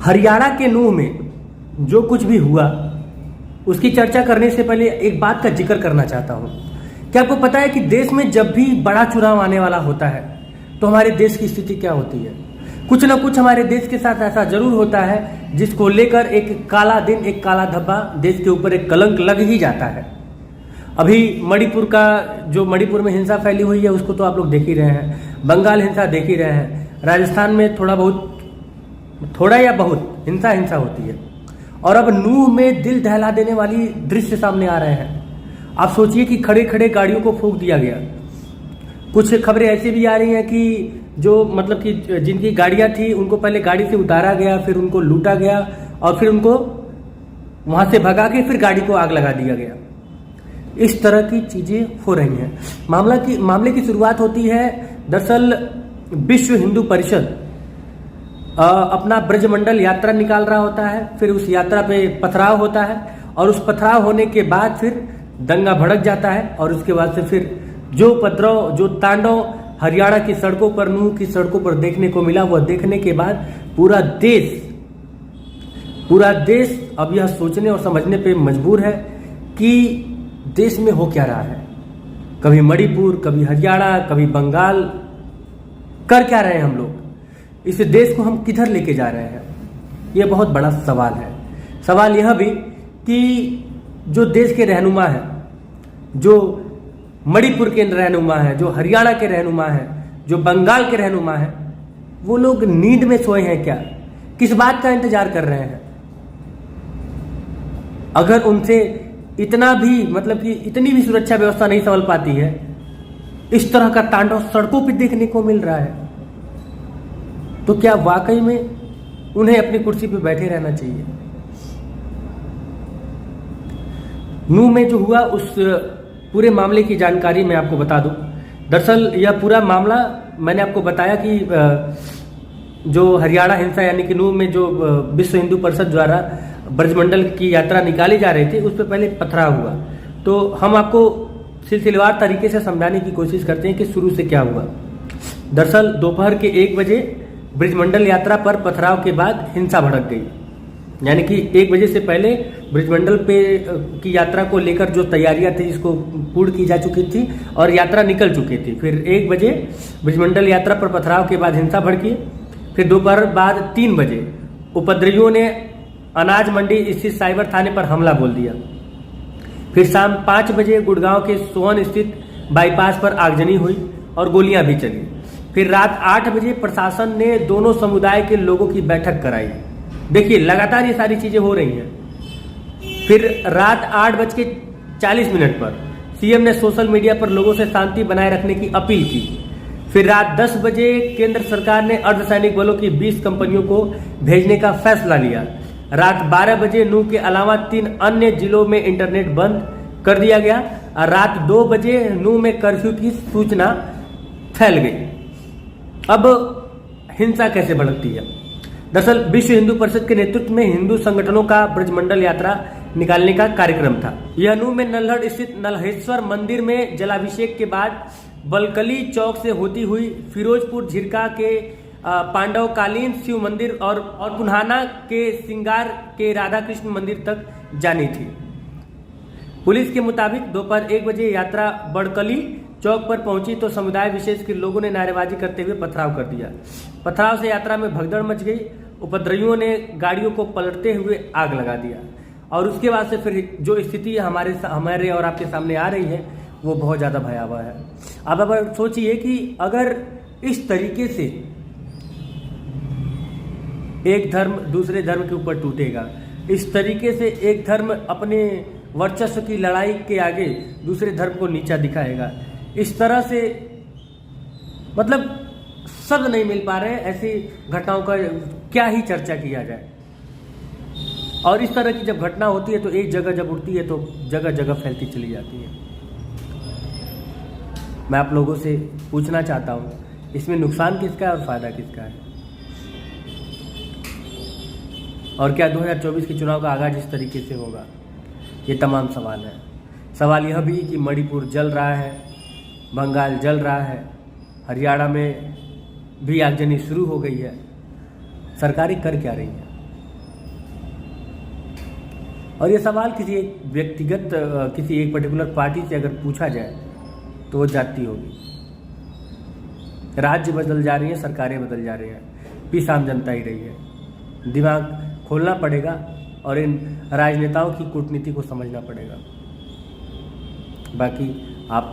हरियाणा के नूह में जो कुछ भी हुआ उसकी चर्चा करने से पहले एक बात का जिक्र करना चाहता हूं। क्या आपको पता है कि देश में जब भी बड़ा चुनाव आने वाला होता है तो हमारे देश की स्थिति क्या होती है? कुछ ना कुछ हमारे देश के साथ ऐसा जरूर होता है जिसको लेकर एक काला दिन, एक काला धब्बा देश के ऊपर एक कलंक लग ही जाता है। अभी मणिपुर में हिंसा फैली हुई है उसको तो आप लोग देख ही रहे हैं, बंगाल हिंसा देख ही रहे हैं, राजस्थान में थोड़ा या बहुत हिंसा होती है, और अब नूह में दिल दहला देने वाली दृश्य सामने आ रहे हैं। आप सोचिए कि खड़े खड़े गाड़ियों को फूंक दिया गया। कुछ खबरें ऐसी भी आ रही हैं कि जिनकी गाड़ियां थी उनको पहले गाड़ी से उतारा गया, फिर उनको लूटा गया और फिर उनको वहां से भगा के फिर गाड़ी को आग लगा दिया गया। इस तरह की चीजें हो रही हैं। मामले की शुरुआत होती है, दरअसल विश्व हिंदू परिषद अपना ब्रजमंडल यात्रा निकाल रहा होता है, फिर उस यात्रा पे पथराव होता है और उस पथराव होने के बाद फिर दंगा भड़क जाता है और उसके बाद से फिर जो उपद्रव, जो तांडव हरियाणा की सड़कों पर, नूह की सड़कों पर देखने को मिला, वह देखने के बाद पूरा देश अब यह सोचने और समझने पे मजबूर है कि देश में हो क्या रहा है। कभी मणिपुर, कभी हरियाणा, कभी बंगाल, कर क्या रहे हैं हम लोग? इस देश को हम किधर लेके जा रहे हैं? यह बहुत बड़ा सवाल है। सवाल यह भी कि जो देश के रहनुमा है, जो मणिपुर के रहनुमा है, जो हरियाणा के रहनुमा है, जो बंगाल के रहनुमा है, वो लोग नींद में सोए हैं क्या? किस बात का इंतजार कर रहे हैं? अगर उनसे इतनी भी सुरक्षा व्यवस्था नहीं संभल पाती है, इस तरह का तांडव सड़कों पर देखने को मिल रहा है, तो क्या वाकई में उन्हें अपनी कुर्सी पर बैठे रहना चाहिए? नूह में जो हुआ उस पूरे मामले की जानकारी मैं आपको बता दूं। दरअसल यह पूरा मामला मैंने आपको बताया कि जो हरियाणा हिंसा यानी कि नूह में जो विश्व हिंदू परिषद द्वारा ब्रजमंडल की यात्रा निकाली जा रही थी उस पर पहले पथराव हुआ। तो हम आपको सिलसिलेवार तरीके से समझाने की कोशिश करते हैं कि शुरू से क्या हुआ। दरअसल दोपहर के 1 बजे ब्रजमंडल यात्रा पर पथराव के बाद हिंसा भड़क गई, यानी कि 1 बजे से पहले ब्रजमंडल पे की यात्रा को लेकर जो तैयारियां थी इसको पूर्ण की जा चुकी थी और यात्रा निकल चुकी थी। फिर 1 बजे ब्रजमंडल यात्रा पर पथराव के बाद हिंसा भड़की। फिर दोपहर बाद 3 बजे उपद्रवियों ने अनाज मंडी स्थित साइबर थाने पर हमला बोल दिया। फिर शाम 5 बजे गुड़गांव के सोहन स्थित बाईपास पर आगजनी हुई और गोलियां भी चली। फिर रात 8 बजे प्रशासन ने दोनों समुदाय के लोगों की बैठक कराई। देखिए लगातार ये सारी चीजें हो रही हैं। फिर रात 8:40 पर सीएम ने सोशल मीडिया पर लोगों से शांति बनाए रखने की अपील की। फिर रात 10 बजे केंद्र सरकार ने अर्धसैनिक बलों की 20 कंपनियों को भेजने का फैसला लिया। रात 12 बजे नूह के अलावा 3 अन्य जिलों में इंटरनेट बंद कर दिया गया और रात 2 बजे नूह में कर्फ्यू की सूचना फैल गई। अब हिंसा कैसे भड़कती है? दरअसल विश्व हिंदू परिषद के नेतृत्व में हिंदू संगठनों का ब्रजमंडल यात्रा निकालने का कार्यक्रम था। यह नूह में नल्हड़ स्थित नल्हेश्वर मंदिर में जलाभिषेक के बाद बलकली चौक से होती हुई फिरोजपुर झिरका के पांडवकालीन शिव मंदिर और पुन्हाना के सिंगार के राधा कृष्ण मंदिर तक जानी थी। पुलिस के मुताबिक दोपहर 1 बजे यात्रा बड़कली चौक पर पहुंची तो समुदाय विशेष के लोगों ने नारेबाजी करते हुए पथराव कर दिया। पथराव से यात्रा में भगदड़ मच गई। उपद्रवियों ने गाड़ियों को पलटते हुए आग लगा दिया और उसके बाद से फिर जो स्थिति हमारे और आपके सामने आ रही है वो बहुत ज़्यादा भयावह है। अब अगर सोचिए कि अगर इस तरीके से एक धर्म दूसरे धर्म के ऊपर टूटेगा, इस तरीके से एक धर्म अपने वर्चस्व की लड़ाई के आगे दूसरे धर्म को नीचा दिखाएगा, इस तरह से शब्द नहीं मिल पा रहे हैं ऐसी घटनाओं का क्या ही चर्चा किया जाए। और इस तरह की जब घटना होती है तो एक जगह जब उठती है तो जगह जगह फैलती चली जाती है। मैं आप लोगों से पूछना चाहता हूं, इसमें नुकसान किसका है और फायदा किसका है? और क्या 2024 के चुनाव का आगाज इस तरीके से होगा? ये तमाम सवाल हैं। सवाल यह भी कि मणिपुर जल रहा है, बंगाल जल रहा है, हरियाणा में भी आगजनी शुरू हो गई है। सरकारें कर क्या रही हैं? और ये सवाल किसी एक व्यक्तिगत किसी एक पर्टिकुलर पार्टी से अगर पूछा जाए तो वो जाती होगी। राज्य बदल जा रही है, सरकारें बदल जा रही हैं, पीस आम जनता ही रही है। दिमाग खोलना पड़ेगा और इन राजनेताओं की कूटनीति को समझना पड़ेगा। बाकी आप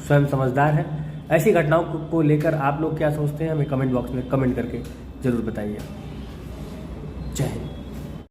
स्वयं समझदार हैं। ऐसी घटनाओं को लेकर आप लोग क्या सोचते हैं हमें कमेंट बॉक्स में कमेंट करके ज़रूर बताइए। जय हिंद।